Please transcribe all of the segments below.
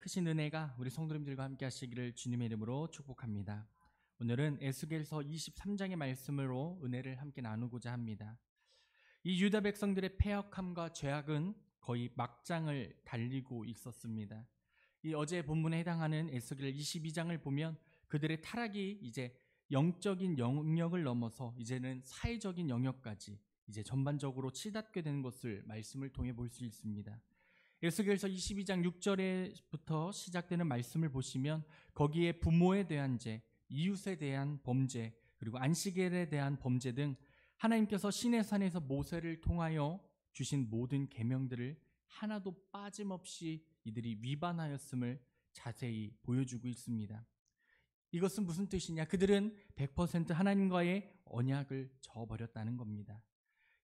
크신 은혜가 우리 성도님들과 함께 하시기를 주님의 이름으로 축복합니다. 오늘은 에스겔서 23장의 말씀으로 은혜를 함께 나누고자 합니다. 이 유다 백성들의 패역함과 죄악은 거의 막장을 달리고 있었습니다. 이 어제 본문에 해당하는 에스겔 22장을 보면 그들의 타락이 이제 영적인 영역을 넘어서 이제는 사회적인 영역까지 이제 전반적으로 치닫게 되는 것을 말씀을 통해 볼 수 있습니다. 에스겔서 22장 6절에부터 시작되는 말씀을 보시면 거기에 부모에 대한 죄, 이웃에 대한 범죄, 그리고 안식일에 대한 범죄 등 하나님께서 시내산에서 모세를 통하여 주신 모든 계명들을 하나도 빠짐없이 이들이 위반하였음을 자세히 보여주고 있습니다. 이것은 무슨 뜻이냐? 그들은 100% 하나님과의 언약을 저버렸다는 겁니다.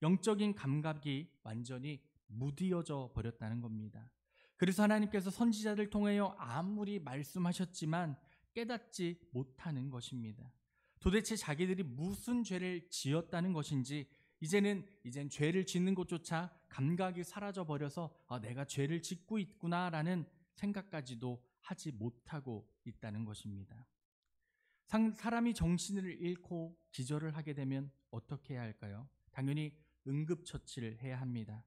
영적인 감각이 완전히 무디어져 버렸다는 겁니다. 그래서 하나님께서 선지자들 통하여 아무리 말씀하셨지만 깨닫지 못하는 것입니다. 도대체 자기들이 무슨 죄를 지었다는 것인지 이젠 죄를 짓는 것조차 감각이 사라져 버려서 내가 죄를 짓고 있구나라는 생각까지도 하지 못하고 있다는 것입니다. 사람이 정신을 잃고 기절을 하게 되면 어떻게 해야 할까요? 당연히 응급처치를 해야 합니다.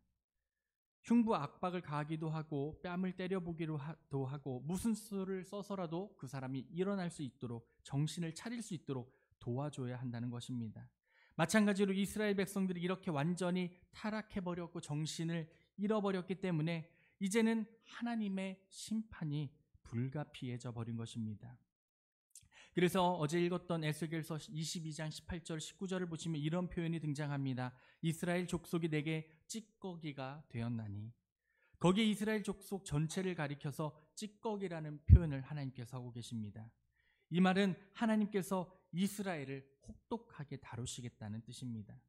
흉부 압박을 가하기도 하고 뺨을 때려보기도 하고 무슨 수를 써서라도 그 사람이 일어날 수 있도록 정신을 차릴 수 있도록 도와줘야 한다는 것입니다. 마찬가지로 이스라엘 백성들이 이렇게 완전히 타락해버렸고 정신을 잃어버렸기 때문에 이제는 하나님의 심판이 불가피해져 버린 것입니다. 그래서 어제 읽었던 에스겔서 22장 18절 19절을 보시면 이런 표현이 등장합니다. 이스라엘 족속이 내게 찌꺼기가 되었나니. 거기에 이스라엘 족속 전체를 가리켜서 찌꺼기라는 표현을 하나님께서 하고 계십니다. 이 말은 하나님께서 이스라엘을 혹독하게 다루시겠다는 뜻입니다.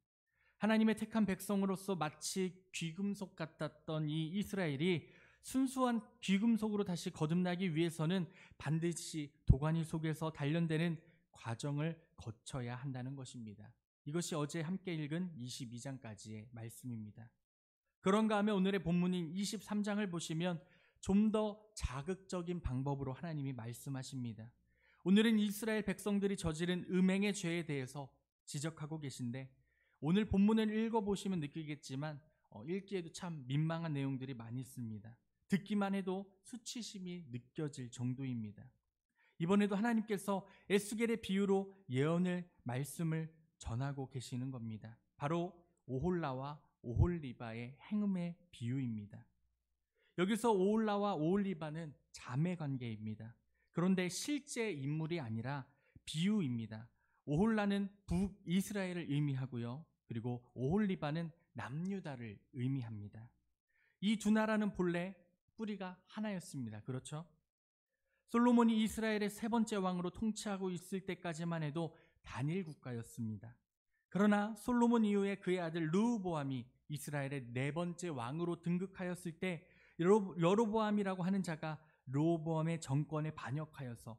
하나님의 택한 백성으로서 마치 귀금속 같았던 이 이스라엘이 순수한 귀금속으로 다시 거듭나기 위해서는 반드시 도가니 속에서 단련되는 과정을 거쳐야 한다는 것입니다. 이것이 어제 함께 읽은 22장까지의 말씀입니다. 그런가 하면 오늘의 본문인 23장을 보시면 좀 더 자극적인 방법으로 하나님이 말씀하십니다. 오늘은 이스라엘 백성들이 저지른 음행의 죄에 대해서 지적하고 계신데 오늘 본문을 읽어보시면 느끼겠지만 읽기에도 참 민망한 내용들이 많이 있습니다. 듣기만 해도 수치심이 느껴질 정도입니다. 이번에도 하나님께서 에스겔의 비유로 예언을 말씀을 전하고 계시는 겁니다. 바로 오홀라와 오홀리바의 행음의 비유입니다. 여기서 오홀라와 오홀리바는 자매 관계입니다. 그런데 실제 인물이 아니라 비유입니다. 오홀라는 북이스라엘을 의미하고요. 그리고 오홀리바는 남유다를 의미합니다. 이 두 나라는 본래 뿌리가 하나였습니다. 그렇죠? 솔로몬이 이스라엘의 세 번째 왕으로 통치하고 있을 때까지만 해도 단일 국가였습니다. 그러나 솔로몬 이후에 그의 아들 르호보암이 이스라엘의 네 번째 왕으로 등극하였을 때 여로보암이라고 하는 자가 르호보암의 정권에 반역하여서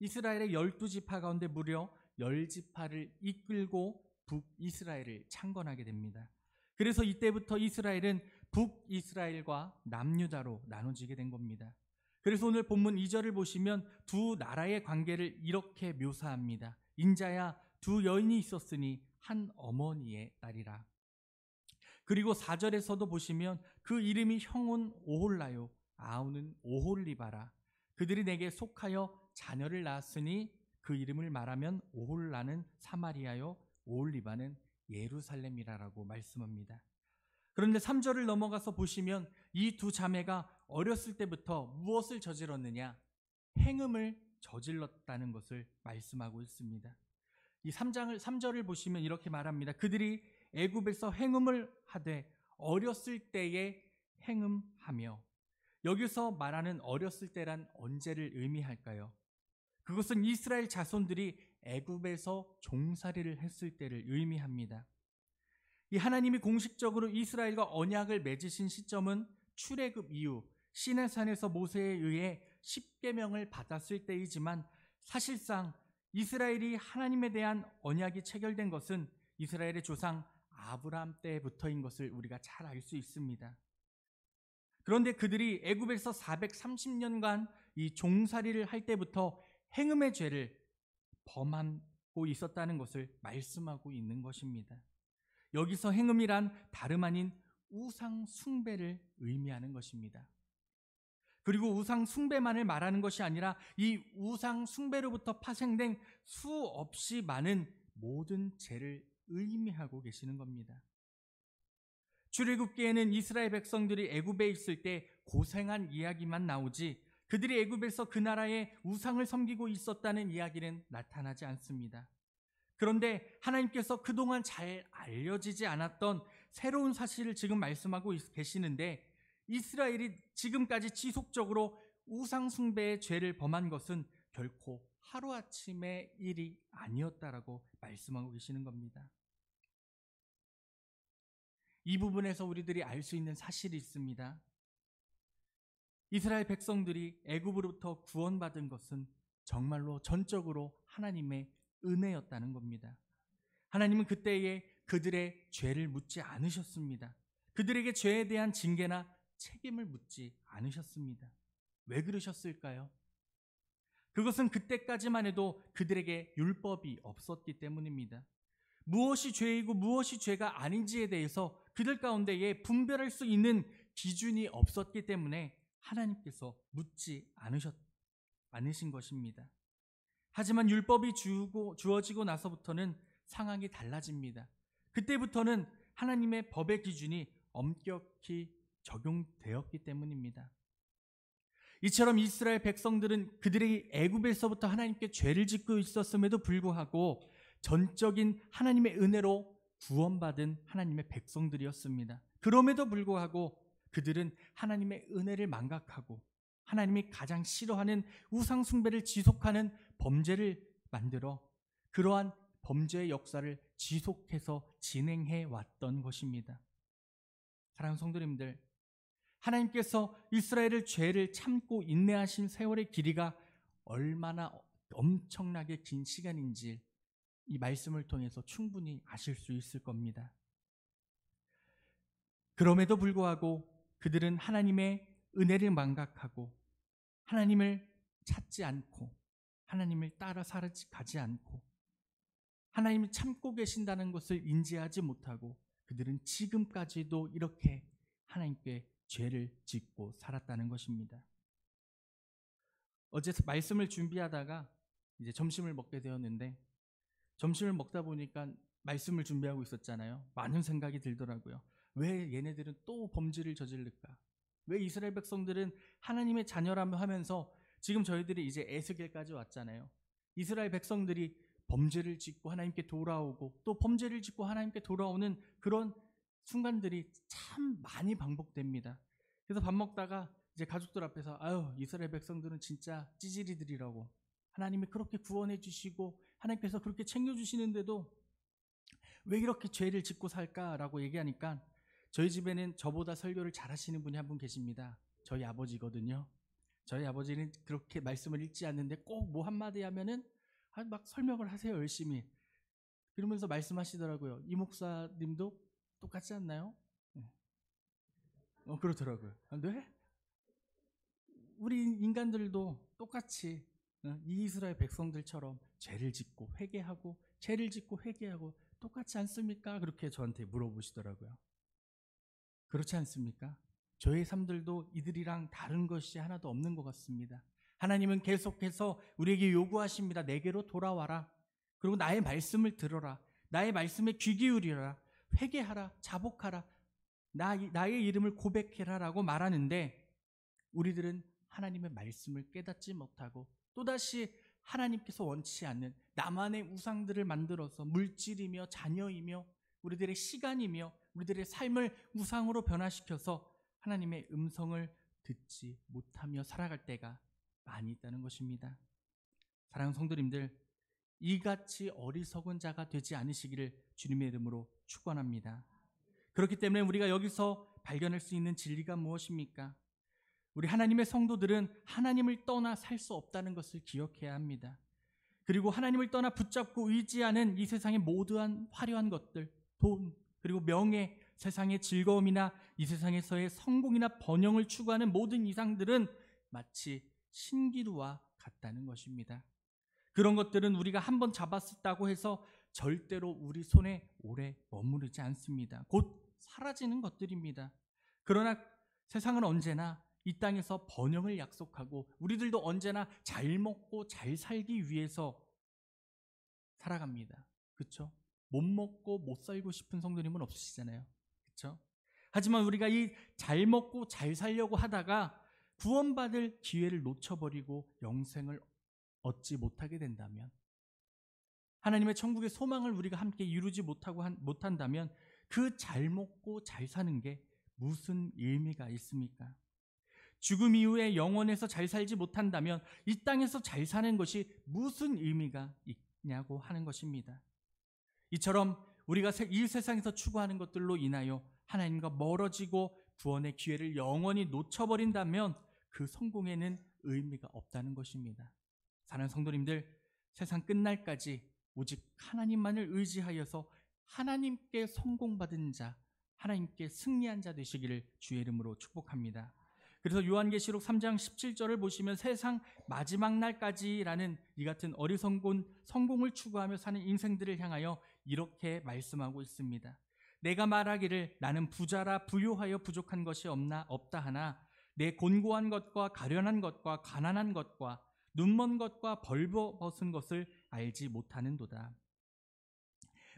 이스라엘의 12지파 가운데 무려 10지파를 이끌고 북이스라엘을 창건하게 됩니다. 그래서 이때부터 이스라엘은 북이스라엘과 남유다로 나눠지게 된 겁니다. 그래서 오늘 본문 2절을 보시면 두 나라의 관계를 이렇게 묘사합니다. 인자야 두 여인이 있었으니 한 어머니의 딸이라. 그리고 4절에서도 보시면 그 이름이 형은 오홀라요 아우는 오홀리바라. 그들이 내게 속하여 자녀를 낳았으니 그 이름을 말하면 오홀라는 사마리아요 오홀리바는 예루살렘이라라고 말씀합니다. 그런데 3절을 넘어가서 보시면 이 두 자매가 어렸을 때부터 무엇을 저질렀느냐? 행음을 저질렀다는 것을 말씀하고 있습니다. 이 3절을 보시면 이렇게 말합니다. 그들이 애굽에서 행음을 하되 어렸을 때에 행음하며. 여기서 말하는 어렸을 때란 언제를 의미할까요? 그것은 이스라엘 자손들이 애굽에서 종살이를 했을 때를 의미합니다. 이 하나님이 공식적으로 이스라엘과 언약을 맺으신 시점은 출애굽 이후 시내산에서 모세에 의해 10계명을 받았을 때이지만 사실상 이스라엘이 하나님에 대한 언약이 체결된 것은 이스라엘의 조상 아브라함 때부터인 것을 우리가 잘 알 수 있습니다. 그런데 그들이 애굽에서 430년간 이 종살이를 할 때부터 행음의 죄를 범하고 있었다는 것을 말씀하고 있는 것입니다. 여기서 행음이란 다름 아닌 우상 숭배를 의미하는 것입니다. 그리고 우상 숭배만을 말하는 것이 아니라 이 우상 숭배로부터 파생된 수없이 많은 모든 죄를 의미하고 계시는 겁니다. 출애굽기에는 이스라엘 백성들이 애굽에 있을 때 고생한 이야기만 나오지 그들이 애굽에서 그 나라의 우상을 섬기고 있었다는 이야기는 나타나지 않습니다. 그런데 하나님께서 그동안 잘 알려지지 않았던 새로운 사실을 지금 말씀하고 계시는데, 이스라엘이 지금까지 지속적으로 우상 숭배의 죄를 범한 것은 결코 하루아침의 일이 아니었다라고 말씀하고 계시는 겁니다. 이 부분에서 우리들이 알 수 있는 사실이 있습니다. 이스라엘 백성들이 애굽으로부터 구원받은 것은 정말로 전적으로 하나님의 은혜였다는 겁니다. 하나님은 그때에 그들의 죄를 묻지 않으셨습니다. 그들에게 죄에 대한 징계나 책임을 묻지 않으셨습니다. 왜 그러셨을까요? 그것은 그때까지만 해도 그들에게 율법이 없었기 때문입니다. 무엇이 죄이고 무엇이 죄가 아닌지에 대해서 그들 가운데에 분별할 수 있는 기준이 없었기 때문에 하나님께서 묻지 않으신 것입니다. 하지만 율법이 주어지고 나서부터는 상황이 달라집니다. 그때부터는 하나님의 법의 기준이 엄격히 적용되었기 때문입니다. 이처럼 이스라엘 백성들은 그들이 애굽에서부터 하나님께 죄를 짓고 있었음에도 불구하고 전적인 하나님의 은혜로 구원받은 하나님의 백성들이었습니다. 그럼에도 불구하고 그들은 하나님의 은혜를 망각하고 하나님이 가장 싫어하는 우상 숭배를 지속하는 범죄를 만들어 그러한 범죄의 역사를 지속해서 진행해 왔던 것입니다. 사랑하는 성도님들, 하나님께서 이스라엘의 죄를 참고 인내하신 세월의 길이가 얼마나 엄청나게 긴 시간인지 이 말씀을 통해서 충분히 아실 수 있을 겁니다. 그럼에도 불구하고 그들은 하나님의 은혜를 망각하고 하나님을 찾지 않고 하나님을 따라 살아가지 않고 하나님이 참고 계신다는 것을 인지하지 못하고 그들은 지금까지도 이렇게 하나님께 죄를 짓고 살았다는 것입니다. 어제 말씀을 준비하다가 이제 점심을 먹게 되었는데, 점심을 먹다 보니까 말씀을 준비하고 있었잖아요. 많은 생각이 들더라고요. 왜 얘네들은 또 범죄를 저질를까? 왜 이스라엘 백성들은 하나님의 자녀라며 하면서 지금 저희들이 이제 에스겔까지 왔잖아요. 이스라엘 백성들이 범죄를 짓고 하나님께 돌아오고 또 범죄를 짓고 하나님께 돌아오는 그런 순간들이 참 많이 반복됩니다. 그래서 밥 먹다가 이제 가족들 앞에서 아유, 이스라엘 백성들은 진짜 찌질이들이라고, 하나님이 그렇게 구원해 주시고 하나님께서 그렇게 챙겨주시는데도 왜 이렇게 죄를 짓고 살까라고 얘기하니까 저희 집에는 저보다 설교를 잘하시는 분이 한 분 계십니다. 저희 아버지거든요. 저희 아버지는 그렇게 말씀을 읽지 않는데 꼭 뭐 한마디 하면은 막 설명을 하세요, 열심히. 그러면서 말씀하시더라고요. 이 목사님도 똑같지 않나요? 그렇더라고요. 네? 우리 인간들도 똑같이 이 이스라엘 백성들처럼 죄를 짓고 회개하고 죄를 짓고 회개하고 똑같지 않습니까? 그렇게 저한테 물어보시더라고요. 그렇지 않습니까? 저의 삶들도 이들이랑 다른 것이 하나도 없는 것 같습니다. 하나님은 계속해서 우리에게 요구하십니다. 내게로 돌아와라. 그리고 나의 말씀을 들어라. 나의 말씀에 귀 기울이라. 회개하라. 자복하라. 나의 이름을 고백해라 라고 말하는데, 우리들은 하나님의 말씀을 깨닫지 못하고 또다시 하나님께서 원치 않는 나만의 우상들을 만들어서 물질이며 자녀이며 우리들의 시간이며 우리들의 삶을 우상으로 변화시켜서 하나님의 음성을 듣지 못하며 살아갈 때가 많이 있다는 것입니다. 사랑하는 성도님들, 이같이 어리석은 자가 되지 않으시기를 주님의 이름으로 축원합니다. 그렇기 때문에 우리가 여기서 발견할 수 있는 진리가 무엇입니까? 우리 하나님의 성도들은 하나님을 떠나 살 수 없다는 것을 기억해야 합니다. 그리고 하나님을 떠나 붙잡고 의지하는 이 세상의 모든 화려한 것들, 돈, 그리고 명예, 세상의 즐거움이나 이 세상에서의 성공이나 번영을 추구하는 모든 이상들은 마치 신기루와 같다는 것입니다. 그런 것들은 우리가 한번 잡았다고 해서 절대로 우리 손에 오래 머무르지 않습니다. 곧 사라지는 것들입니다. 그러나 세상은 언제나 이 땅에서 번영을 약속하고 우리들도 언제나 잘 먹고 잘 살기 위해서 살아갑니다. 그렇죠? 못 먹고 못 살고 싶은 성도님은 없으시잖아요. 그렇죠? 하지만 우리가 이 잘 먹고 잘 살려고 하다가 구원받을 기회를 놓쳐버리고 영생을 얻지 못하게 된다면, 하나님의 천국의 소망을 우리가 함께 이루지 못한다면 그 잘 먹고 잘 사는 게 무슨 의미가 있습니까? 죽음 이후에 영원에서 잘 살지 못한다면 이 땅에서 잘 사는 것이 무슨 의미가 있냐고 하는 것입니다. 이처럼 우리가 이 세상에서 추구하는 것들로 인하여 하나님과 멀어지고 구원의 기회를 영원히 놓쳐버린다면 그 성공에는 의미가 없다는 것입니다. 사랑하는 성도님들, 세상 끝날까지 오직 하나님만을 의지하여서 하나님께 성공받은 자, 하나님께 승리한 자 되시기를 주의 이름으로 축복합니다. 그래서 요한계시록 3장 17절을 보시면 세상 마지막 날까지라는 이 같은 어리석은 성공을 추구하며 사는 인생들을 향하여 이렇게 말씀하고 있습니다. 내가 말하기를 나는 부자라 부요하여 부족한 것이 없다 하나 내 곤고한 것과 가련한 것과 가난한 것과 눈먼 것과 벌거벗은 것을 알지 못하는도다.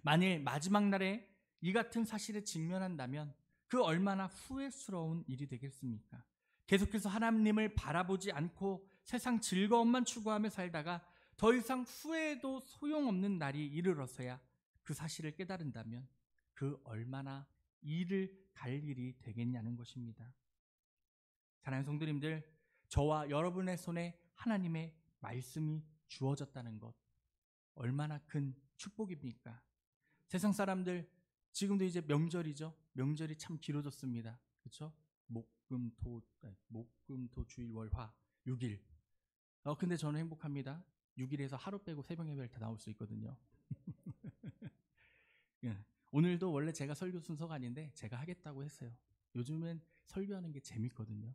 만일 마지막 날에 이 같은 사실에 직면한다면 그 얼마나 후회스러운 일이 되겠습니까? 계속해서 하나님을 바라보지 않고 세상 즐거움만 추구하며 살다가 더 이상 후회해도 소용없는 날이 이르러서야 그 사실을 깨달은다면 그 얼마나 이를 갈 일이 되겠냐는 것입니다. 사랑하는 성도님들, 저와 여러분의 손에 하나님의 말씀이 주어졌다는 것 얼마나 큰 축복입니까? 세상 사람들 지금도 이제 명절이죠. 명절이 참 길어졌습니다. 그렇죠? 목금토 주일월화 6일. 근데 저는 행복합니다. 6일에서 하루 빼고 새벽 예배를 다 나올 수 있거든요. 예. 오늘도 원래 제가 설교 순서가 아닌데 제가 하겠다고 했어요. 요즘엔 설교하는 게 재밌거든요.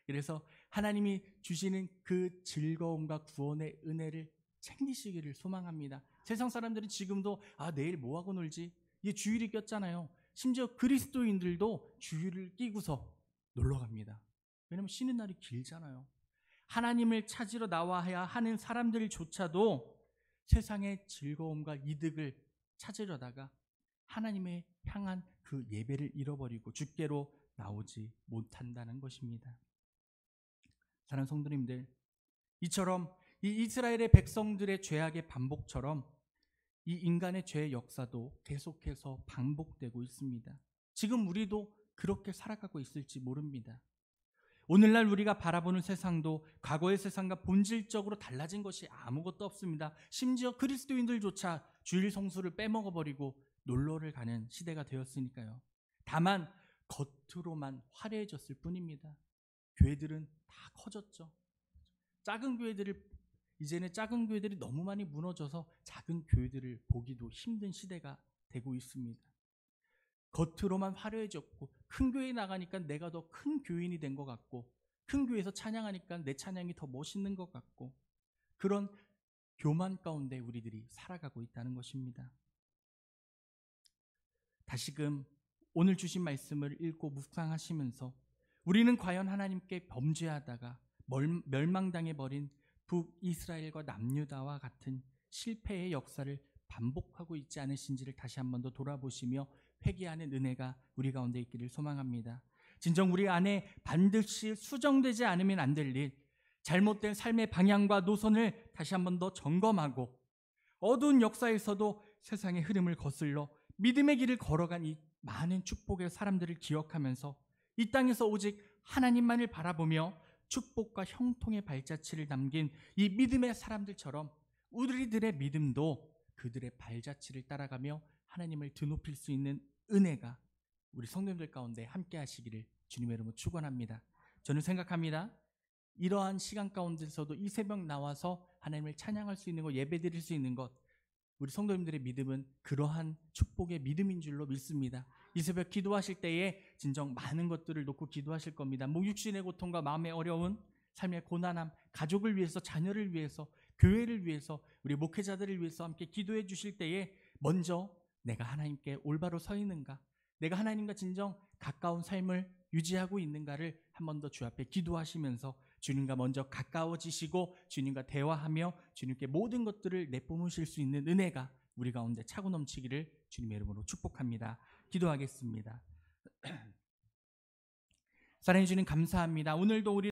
그래서 하나님이 주시는 그 즐거움과 구원의 은혜를 챙기시기를 소망합니다. 세상 사람들은 지금도 내일 뭐하고 놀지? 이게 주일이 꼈잖아요. 심지어 그리스도인들도 주일을 끼고서 놀러 갑니다. 왜냐하면 쉬는 날이 길잖아요. 하나님을 찾으러 나와야 하는 사람들조차도 세상의 즐거움과 이득을 찾으려다가 하나님의 향한 그 예배를 잃어버리고 주께로 나오지 못한다는 것입니다. 사랑하는 성도님들, 이처럼 이 이스라엘의 백성들의 죄악의 반복처럼 이 인간의 죄의 역사도 계속해서 반복되고 있습니다. 지금 우리도 그렇게 살아가고 있을지 모릅니다. 오늘날 우리가 바라보는 세상도 과거의 세상과 본질적으로 달라진 것이 아무것도 없습니다. 심지어 그리스도인들조차 주일 성수를 빼먹어버리고 놀러를 가는 시대가 되었으니까요. 다만 겉으로만 화려해졌을 뿐입니다. 교회들은 다 커졌죠. 이제는 작은 교회들이 너무 많이 무너져서 작은 교회들을 보기도 힘든 시대가 되고 있습니다. 겉으로만 화려해졌고 큰 교회에 나가니까 내가 더 큰 교인이 된 것 같고 큰 교회에서 찬양하니까 내 찬양이 더 멋있는 것 같고 그런 교만 가운데 우리들이 살아가고 있다는 것입니다. 다시금 오늘 주신 말씀을 읽고 묵상하시면서 우리는 과연 하나님께 범죄하다가 멸망당해버린 북이스라엘과 남유다와 같은 실패의 역사를 반복하고 있지 않으신지를 다시 한 번 더 돌아보시며 회개하는 은혜가 우리 가운데 있기를 소망합니다. 진정 우리 안에 반드시 수정되지 않으면 안 될 일, 잘못된 삶의 방향과 노선을 다시 한 번 더 점검하고 어두운 역사에서도 세상의 흐름을 거슬러 믿음의 길을 걸어간 이 많은 축복의 사람들을 기억하면서 이 땅에서 오직 하나님만을 바라보며 축복과 형통의 발자취를 남긴 이 믿음의 사람들처럼 우리들의 믿음도 그들의 발자취를 따라가며 하나님을 드높일 수 있는 은혜가 우리 성도님들 가운데 함께 하시기를 주님의 이름으로 축원합니다. 저는 생각합니다. 이러한 시간 가운데서도 이 새벽 나와서 하나님을 찬양할 수 있는 것, 예배드릴 수 있는 것, 우리 성도님들의 믿음은 그러한 축복의 믿음인 줄로 믿습니다. 이 새벽 기도하실 때에 진정 많은 것들을 놓고 기도하실 겁니다. 육신의 고통과 마음의 어려운, 삶의 고난함, 가족을 위해서, 자녀를 위해서, 교회를 위해서, 우리 목회자들을 위해서 함께 기도해 주실 때에 먼저 내가 하나님께 올바로 서 있는가, 내가 하나님과 진정 가까운 삶을 유지하고 있는가를 한 번 더 주 앞에 기도하시면서 주님과 먼저 가까워지시고 주님과 대화하며 주님께 모든 것들을 내뿜으실 수 있는 은혜가 우리 가운데 차고 넘치기를 주님의 이름으로 축복합니다. 기도하겠습니다. 사랑해 주님 감사합니다. 오늘도 우리